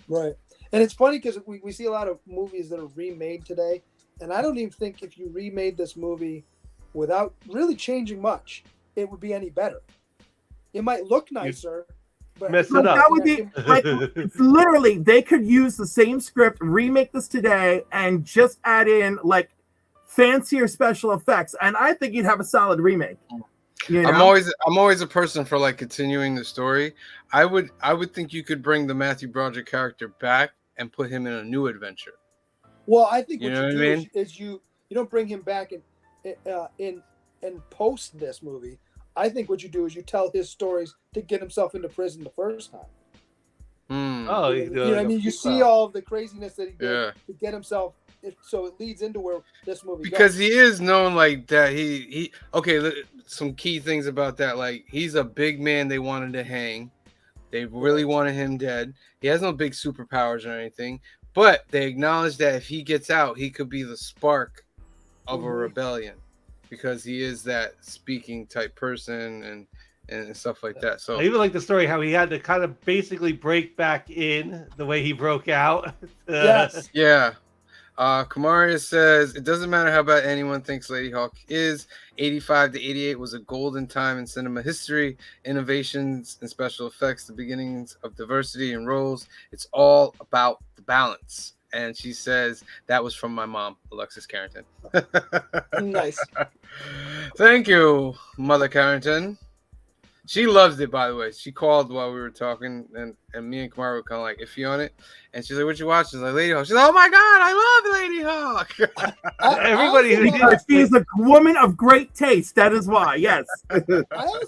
Right. And it's funny because we see a lot of movies that are remade today, and I don't even think if you remade this movie without really changing much, it would be any better. It might look nicer, but mess it up. That would be like literally they could use the same script, remake this today, and just add in like fancier special effects, and I think you'd have a solid remake. You know? I'm always a person for like continuing the story. I would think you could bring the Matthew Broderick character back and put him in a new adventure. Well, I think you what know you what do I mean? is you don't bring him back in post this movie. I think what you do is you tell his stories to get himself into prison the first time. Oh, you know what I mean? You see all of the craziness that he did to get himself. So it leads into where this movie because goes. he is known like that. He okay. Some key things about that, like he's a big man. They wanted to hang. They really wanted him dead. He has no big superpowers or anything, but they acknowledge that if he gets out, he could be the spark of a rebellion, because he is that speaking type person and stuff like that. So I even like the story how he had to kind of basically break back in the way he broke out. Yes. Yeah. Kamaria says it doesn't matter how bad anyone thinks Ladyhawke is. 85 to 88 was a golden time in cinema history. Innovations in special effects, the beginnings of diversity in roles. It's all about the balance. And she says that was from my mom, Alexis Carrington. Nice. Thank you, Mother Carrington. She loves it, by the way. She called while we were talking, and me and Kamara were kind of like iffy on it. And she's like, "What you watching?" She's like, "Ladyhawke." She's like, "Oh my god, I love Ladyhawke." Everybody, she's a woman of great taste. That is why, yes.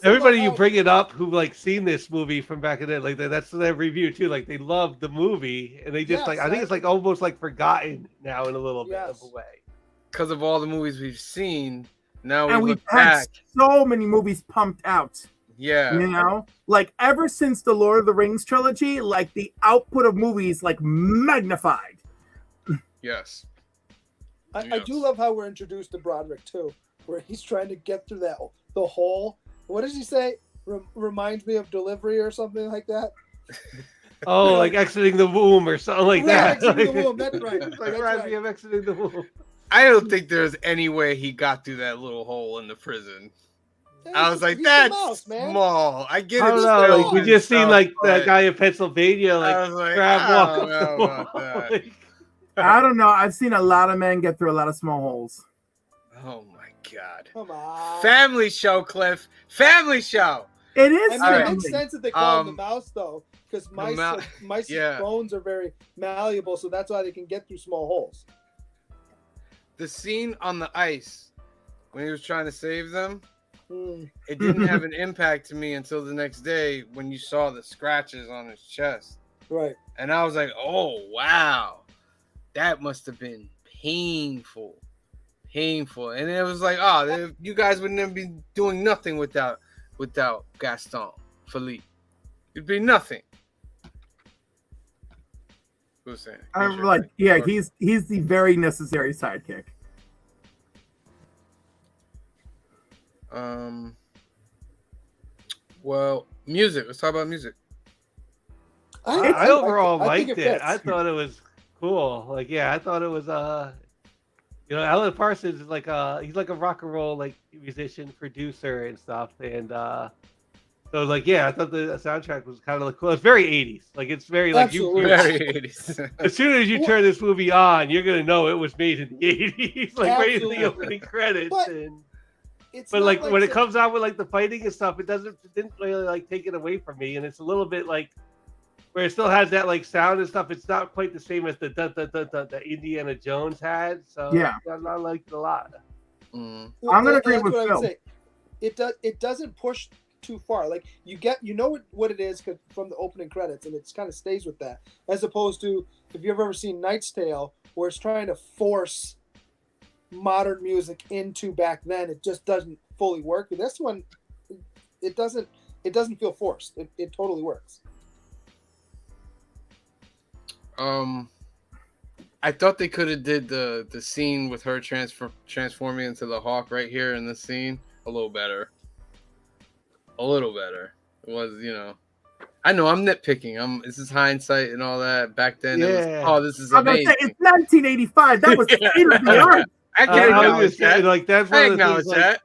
Everybody you bring it up who like seen this movie from back in the day, like that's their review too. Like they love the movie, and they just I think it's like almost like forgotten now in a little bit of a way because of all the movies we've seen. Now and we we've look had back. so many movies pumped out. Yeah. You know, like ever since the Lord of the Rings trilogy, like the output of movies like magnified. Yes. I do love how we're introduced to Broderick too, where he's trying to get through the hole. What does he say? Reminds me of Delivery or something like that. Oh, like exiting the womb or something like that. Exiting the womb. That's right. Reminds me of exiting the womb. I don't think there's any way he got through that little hole in the prison. I was like, that's small. I get it. I don't know. Like, we just seen like that guy in Pennsylvania, like grab walk up the wall. Like, I don't know. I've seen a lot of men get through a lot of small holes. Oh my god! Come on. Family show, Cliff. Family show. It is. I mean, it makes sense that they call him the mouse, though, because mice's yeah. bones are very malleable, so that's why they can get through small holes. The scene on the ice when he was trying to save them. It didn't have an impact to me until the next day when you saw the scratches on his chest. Right. And I was like, oh, wow. That must have been painful. Painful. And it was like, oh, you guys would never be doing nothing without Gaston Philippe. It'd be nothing. Who's saying? I'm like, yeah, he's the very necessary sidekick. Well, music. Let's talk about music. I overall liked it. I thought it was cool. Like, yeah, I thought it was you know, Alan Parsons is like he's like a rock and roll like musician, producer and stuff. And so like, yeah, I thought the soundtrack was kind of like cool. It's very 80s. Like it's very like very 80s. As soon as you turn this movie on, you're gonna know it was made in the 80s. Like right in the opening credits. But like when it comes out with like the fighting and stuff, it didn't really like take it away from me, and it's a little bit like where it still has that like sound and stuff. It's not quite the same as the Indiana Jones had. So yeah, I liked it a lot. I'm gonna agree with Phil. It doesn't push too far. Like you know what it is from the opening credits, and it kind of stays with that. As opposed to if you've ever seen Knight's Tale, where it's trying to force modern music into back then, it just doesn't fully work. But this one, it doesn't feel forced. It totally works. I thought they could have did the scene with her transforming into the Hawk right here in this scene a little better. It was, you know, I know I'm nitpicking. This is hindsight and all that. Back then, it was, this is amazing. It's 1985. That was state of the art. I can acknowledge that. Like that's I acknowledge that.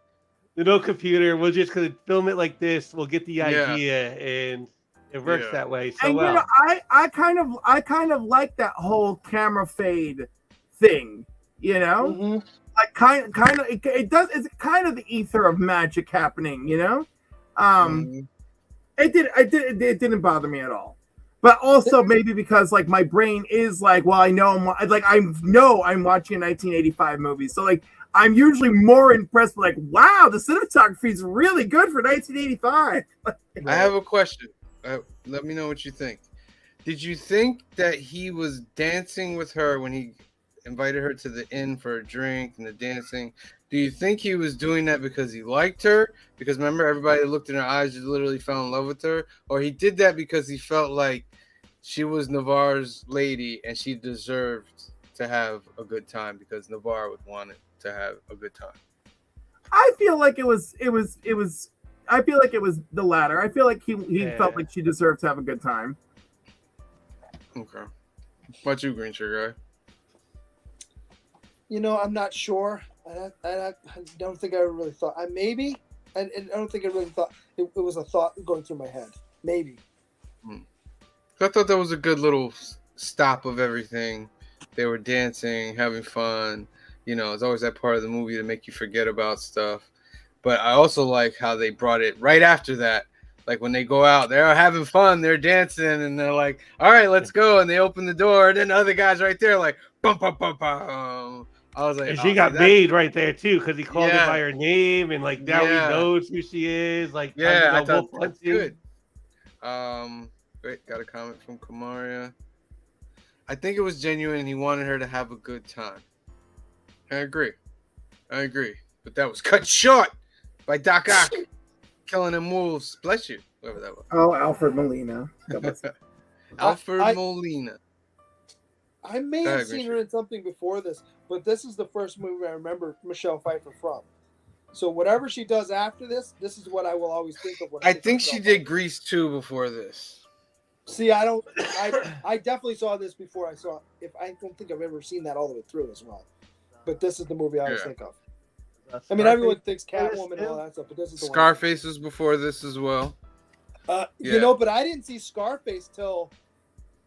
Like, no computer. We're just gonna film it like this. We'll get the idea, and it works that way. So and, well. You know, I kind of like that whole camera fade thing. You know, like kind of it does. It's kind of the ether of magic happening. You know, it didn't bother me at all. But also maybe because like my brain is like, well, I know I'm watching a 1985 movie, so like I'm usually more impressed. Like, wow, the cinematography is really good for 1985. I have a question. Let me know what you think. Did you think that he was dancing with her when he invited her to the inn for a drink and the dancing? Do you think he was doing that because he liked her? Because remember, everybody that looked in her eyes just literally fell in love with her? Or he did that because he felt like she was Navarre's lady and she deserved to have a good time because Navarre would want it to have a good time? I feel like it was I feel like it was the latter. I feel like he felt like she deserved to have a good time. Okay. What about you, Green Sugar Guy? You know, I'm not sure. I don't think I really thought. I don't think I really thought it was a thought going through my head. Maybe. I thought that was a good little stop of everything. They were dancing, having fun. You know, it's always that part of the movie to make you forget about stuff. But I also like how they brought it right after that. Like when they go out, they're having fun, they're dancing, and they're like, all right, let's go. And they open the door, and then the other guy's right there, like, bum, bum, bum, bum. I was like, and she got made right there too, because he called her by her name, and like now he knows who she is. Like, I thought that's good. Wait, got a comment from Kamaria. I think it was genuine. He wanted her to have a good time. I agree. But that was cut short by Doc Ock killing them wolves. Bless you, whoever that was. Oh, Alfred Molina. Alfred Molina. I may have seen her in something before this, but this is the first movie I remember Michelle Pfeiffer from. So whatever she does after this is what I will always think of. When I think she did Grease 2 before this. See, I definitely saw this before I saw. I don't think I've ever seen that all the way through as well. But this is the movie I always think of. I mean, everyone thinks Catwoman and all that stuff, but this is the Scarface was before this as well. You know, but I didn't see Scarface till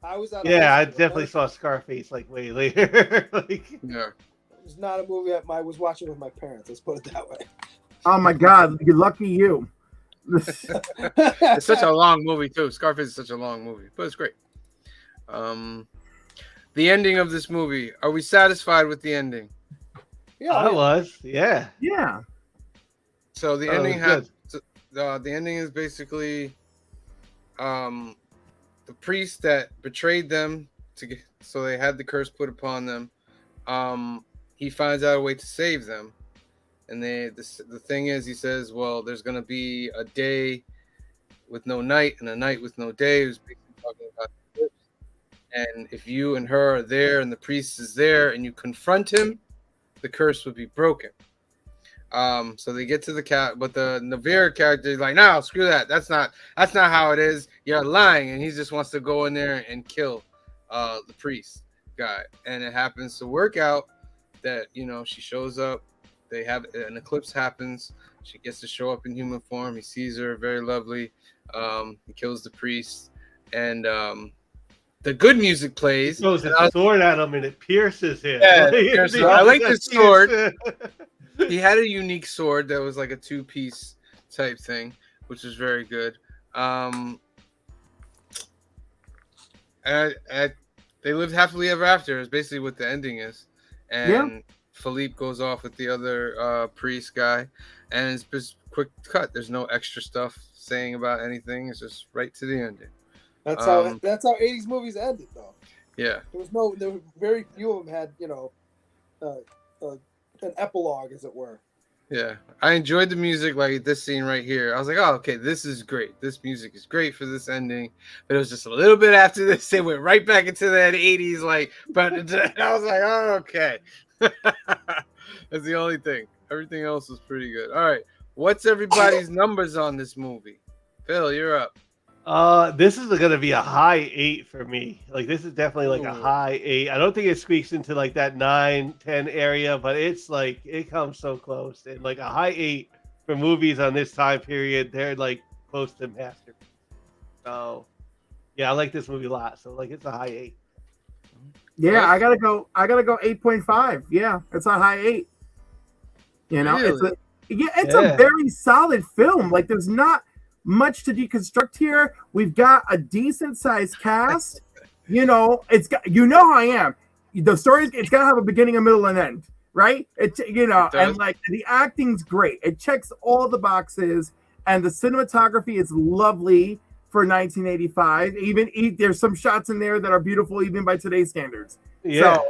I was out. Yeah, I definitely saw Scarface like way later. It's not a movie I was watching with my parents. Let's put it that way. Oh my God, you're lucky you. It's such a long movie too. Scarface is such a long movie, but it's great. The ending of this movie. Are we satisfied with the ending? Yeah, I was. Yeah. So the ending the ending is basically the priest that betrayed them so they had the curse put upon them. He finds out a way to save them. And the thing is, he says, well, there's going to be a day with no night and a night with no day. He was basically talking about the eclipse. And if you and her are there and the priest is there and you confront him, the curse would be broken. So they get to the cat, but the Navarre character is like, no, screw that. That's not how it is. You're lying. And he just wants to go in there and kill the priest guy. And it happens to work out that, you know, she shows up. They have an eclipse happens. She gets to show up in human form. He sees her, very lovely. He kills the priest, and the good music plays. He throws a sword at him, and it pierces him. Yeah, I like the sword. He had a unique sword that was like a 2-piece type thing, which was very good. And they lived happily ever after. Is basically what the ending is, and. Philippe goes off with the other priest guy, and it's just quick cut. There's no extra stuff saying about anything. It's just right to the ending. That's how 80s movies ended, though. Yeah. There were very few of them had, you know, an epilogue, as it were. Yeah, I enjoyed the music, like this scene right here. I was like, oh, okay, this is great. This music is great for this ending. But it was just a little bit after this, they went right back into that 80s, like, but I was like, oh, okay. That's the only thing. Everything else was pretty good. All right, what's everybody's numbers on this movie? Phil, you're up. This is gonna be a high 8 for me. Like, this is definitely like a high 8. I don't think it squeaks into like that 9, 10 area, but it's like it comes so close. And like a high 8 for movies on this time period, they're like close to masterpiece. So yeah, I like this movie a lot. So like it's a high 8. Yeah, I gotta go 8.5. Yeah, it's a high 8. You know, really? it's a very solid film. Like, there's not much to deconstruct here. We've got a decent sized cast. You know, it's got, you know how I am. The story, it's gotta have a beginning, a middle, and end. right? It and does. like the acting's great. It checks all the boxes, and the cinematography is lovely for 1985. Even there's some shots in there that are beautiful even by today's standards. Yeah. So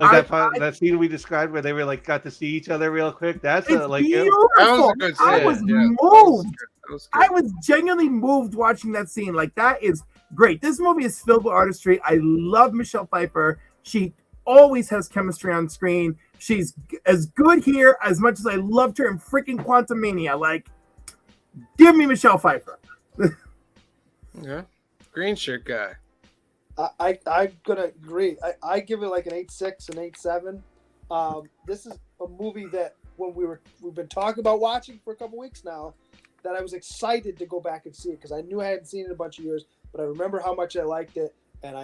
Like that scene we described where they were like got to see each other real quick. That's it's like beautiful. That was a good scene. I was Yeah, moved. that was good. I was genuinely moved watching that scene. Like, that is great. This movie is filled with artistry. I love Michelle Pfeiffer. She always has chemistry on screen. She's as good here as much as I loved her in freaking Quantumania. Like, give me Michelle Pfeiffer. Yeah, green shirt guy. I'm gonna agree. I give it like an 8.6, an 8.7. This is a movie that we've been talking about watching for a couple weeks now, that I was excited to go back and see it because I knew I hadn't seen it in a bunch of years, but I remember how much I liked it, and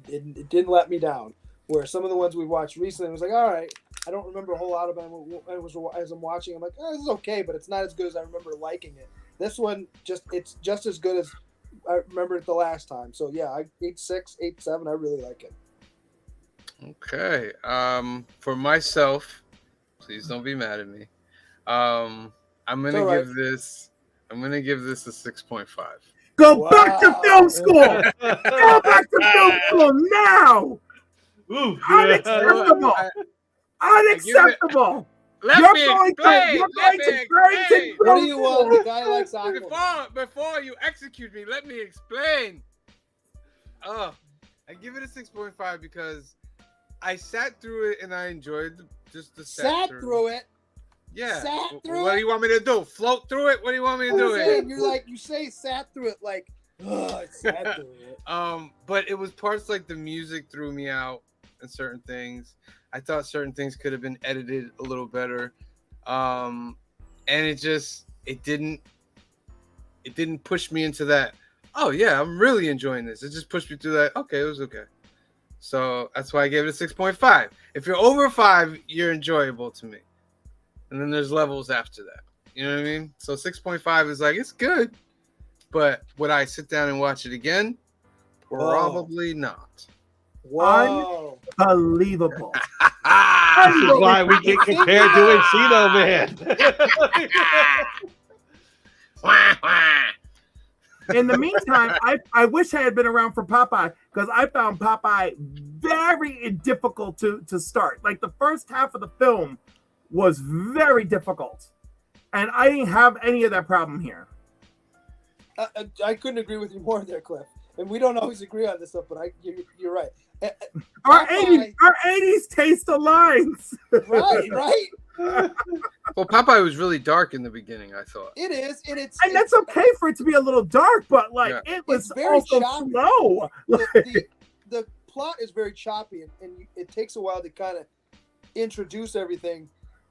it didn't let me down. Where some of the ones we watched recently, I was like, all right, I don't remember a whole lot of them. As I'm watching, I'm like, oh, this is okay, but it's not as good as I remember liking it. This one it's just as good as I remember it the last time. So yeah, 8.6, 8.7. I really like it. Okay. For myself, please don't be mad at me. I'm gonna give this a 6.5. Go back to film school. Go back to film school now. Ooh, Unacceptable. Unacceptable. Let me explain. What do you want? The guy likes Aquaman. Before you execute me, let me explain. I give it a 6.5 because I sat through it and I enjoyed the sat through it. Yeah. Sat through what it? do you want me to do? Float through it? What do you want me to do? You say sat through it like, I sat through it. But it was parts like the music threw me out and certain things. I thought certain things could have been edited a little better. And it didn't push me into that. Oh yeah, I'm really enjoying this. It just pushed me through that. Okay, it was okay. So that's why I gave it a 6.5. If you're over 5, you're enjoyable to me. And then there's levels after that. You know what I mean? So 6.5 is like, it's good. But would I sit down and watch it again? Probably not. Whoa. Unbelievable. This is why we get compared to Encino Man. In the meantime, I wish I had been around for Popeye, because I found Popeye very difficult to start. Like, the first half of the film was very difficult, and I didn't have any of that problem here. I couldn't agree with you more there, Cliff. And we don't always agree on this stuff, but you're right. Our 80s taste aligns. Right. Well, Popeye was really dark in the beginning, I thought. It is, and that's okay for it to be a little dark, but like, yeah, it was very also choppy. Slow. The plot is very choppy, and it takes a while to kind of introduce everything.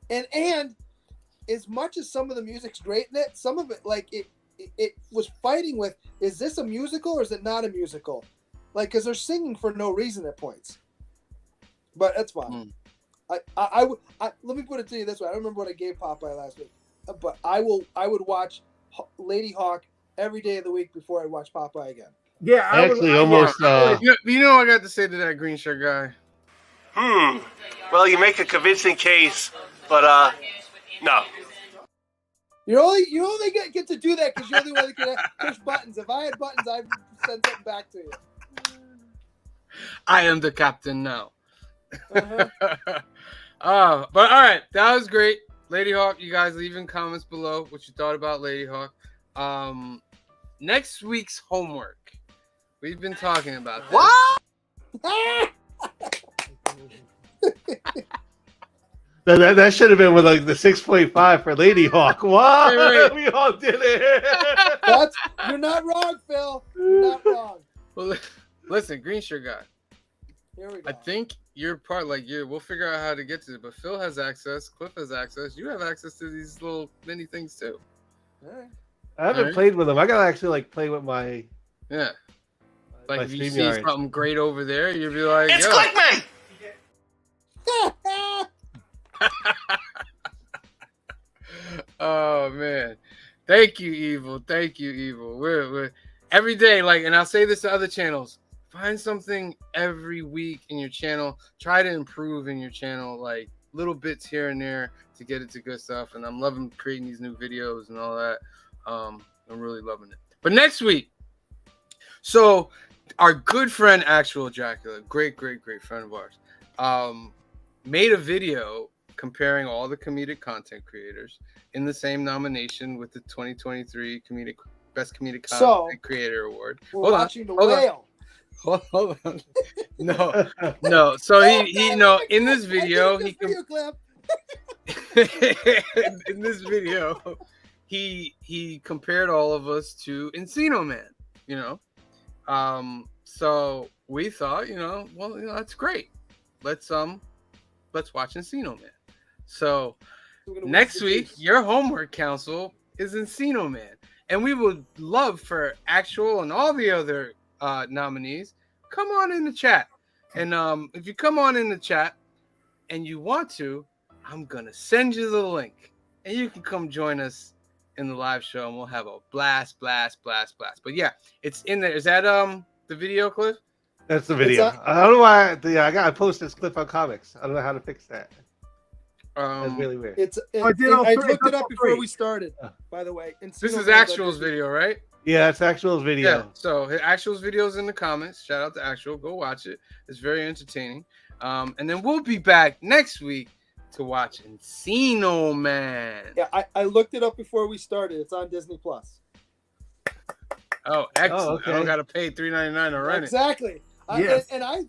And as much as some of the music's great in it, some of it, like, it was fighting with, is this a musical or is it not a musical? Like, because they're singing for no reason at points. But that's fine. I would let me put it to you this way. I don't remember what I gave Popeye last week, but I would watch Ladyhawke every day of the week before I watch Popeye again. Yeah, I actually almost. You know what I got to say to that green shirt guy? Well, you make a convincing case, but no. You only get to do that because you're the one that can push buttons. If I had buttons, I'd send something back to you. I am the captain now. Uh-huh. But all right, that was great. Ladyhawke, you guys leave in comments below what you thought about Ladyhawke. Next week's homework. We've been talking about this. What? That should have been with like the 6.5 for Ladyhawke. What? Right. We all did it. You're not wrong, Phil. You're not wrong. Well, listen, green shirt guy. Here we go. I think you're part we'll figure out how to get to it, but Phil has access, Cliff has access, you have access to these little mini things too. All right. I haven't played with them. I gotta actually play with my Like if you see something great over there, you'll be like, it's clickbait. Oh man, thank you, Evil. We're every day, and I'll say this to other channels. Find something every week in your channel. Try to improve in your channel. little bits here and there to get it to good stuff. And I'm loving creating these new videos and all that. I'm really loving it. But next week, so our good friend Actual Dracula, great friend of ours, made a video comparing all the comedic content creators in the same nomination with the 2023 Best Comedic Content Creator Award. We're watching The Whale. Hold on. No. So he in this video, in this video, he compared all of us to Encino Man, So we thought, that's great. Let's watch Encino Man. So next week, your homework council is Encino Man. And we would love for Actual and all the other nominees, come on in the chat. And if you come on in the chat and you want to, I'm going to send you the link. And you can come join us in the live show and we'll have a blast. But yeah, it's in there. Is that the video, Cliff? That's the video. I don't know why. I got to post this clip on comics. I don't know how to fix that. That's really weird. I looked it up before we started, by the way. This is Actual's video, right? Yeah, it's Actual's video. Yeah, so Actual's video's in the comments. Shout out to Actual. Go watch it. It's very entertaining. And then we'll be back next week to watch Encino Man. Yeah, I looked it up before we started. It's on Disney Plus. Oh, excellent! Okay. I don't got to pay $3.99 to rent it. Exactly. Yes. I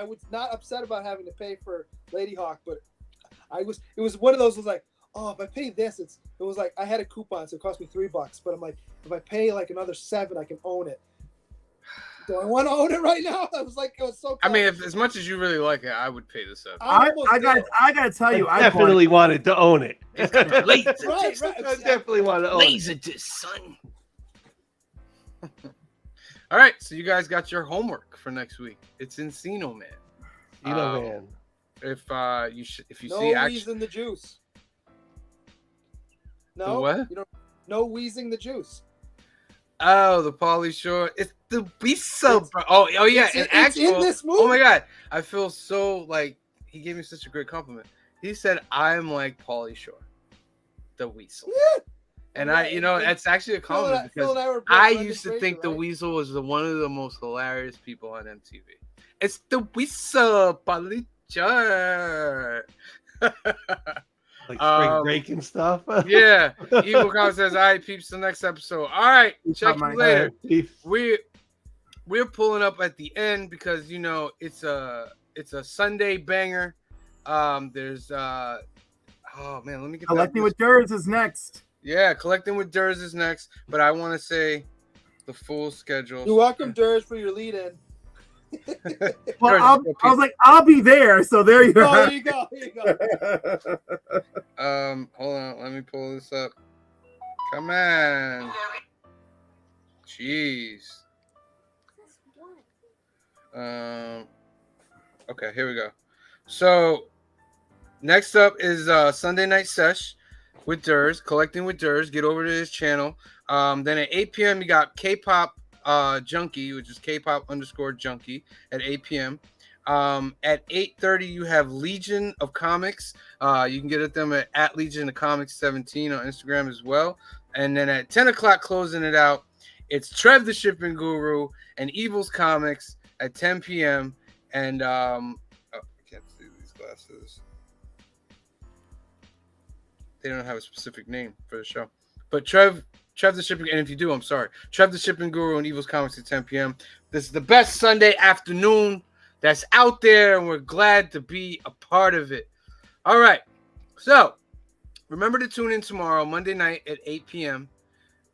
was not upset about having to pay for Ladyhawke, but it was one of those. Was like, oh, if I pay this, it was like I had a coupon, so it cost me $3. But I'm like, if I pay like another $7, I can own it. Do I want to own it right now? I was so. Close. I mean, as much as you really like it, I would pay the $7. I gotta tell you, I definitely wanted to own it. It's gonna be late. Right. I definitely want to own it. Laserdisc, son. All right, so you guys got your homework for next week. It's Encino Man. Encino Man. If you no see wheezing the juice. No, the what? No wheezing the juice. Oh, the Pauly Shore. It's the Visa. Oh yeah, and Actual. It's in this movie. Oh my God, I feel so like he gave me such a great compliment. He said I'm like Pauly Shore, the Weasel. Yeah. And that's actually a compliment because I used to think the Weasel was one of the most hilarious people on MTV. It's the Weasel, Pauly Shore. Like spring break and stuff. Yeah. Evil Cow says, all right, peeps, the next episode. All right, check you later. We're pulling up at the end because it's a Sunday banger. There's oh man, let me get Collecting with Durs is next. Yeah, Collecting with Durs is next, but I want to say the full schedule. You're welcome, Durs, for your lead-in. Well, I was like, I'll be there. So there you go. There you go. Hold on, let me pull this up. Come on. Jeez. Okay, here we go. So next up is Sunday Night Sesh with Durs, Collecting with Durs. Get over to his channel. Then at 8 p.m. you got K-pop Junkie, which is K-pop_Junkie at 8 p.m. At 8:30 you have Legion of Comics. You can get at them at Legion of Comics 17 on Instagram as well. And then at 10 o'clock closing it out, it's Trev the Shipping Guru and Evil's Comics at 10 p.m. And I can't see these glasses. They don't have a specific name for the show. But Trev the Shipping, and if you do, I'm sorry. Trev the Shipping Guru and Evil's Comics at 10 p.m. This is the best Sunday afternoon that's out there, and we're glad to be a part of it. All right. So remember to tune in tomorrow, Monday night at 8 p.m.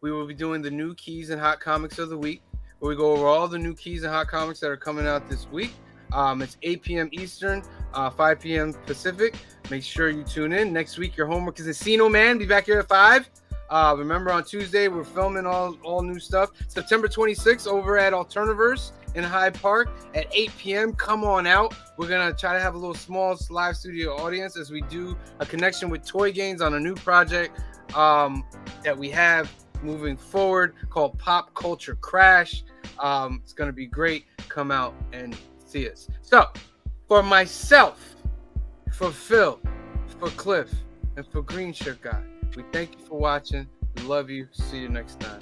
We will be doing the new keys and hot comics of the week, where we go over all the new keys and hot comics that are coming out this week. It's 8 p.m. Eastern, 5 p.m. Pacific. Make sure you tune in. Next week, your homework is Encino Man. Be back here at 5. Remember, on Tuesday, we're filming all new stuff. September 26th over at Alternaverse in Hyde Park at 8 p.m. Come on out. We're going to try to have a little small live studio audience as we do a connection with Toy Gains on a new project that we have moving forward called Pop Culture Crash. It's going to be great. Come out and see us. So, for myself, For Phil, for Cliff, and for Green Shirt Guy, we thank you for watching. We love you. See you next time.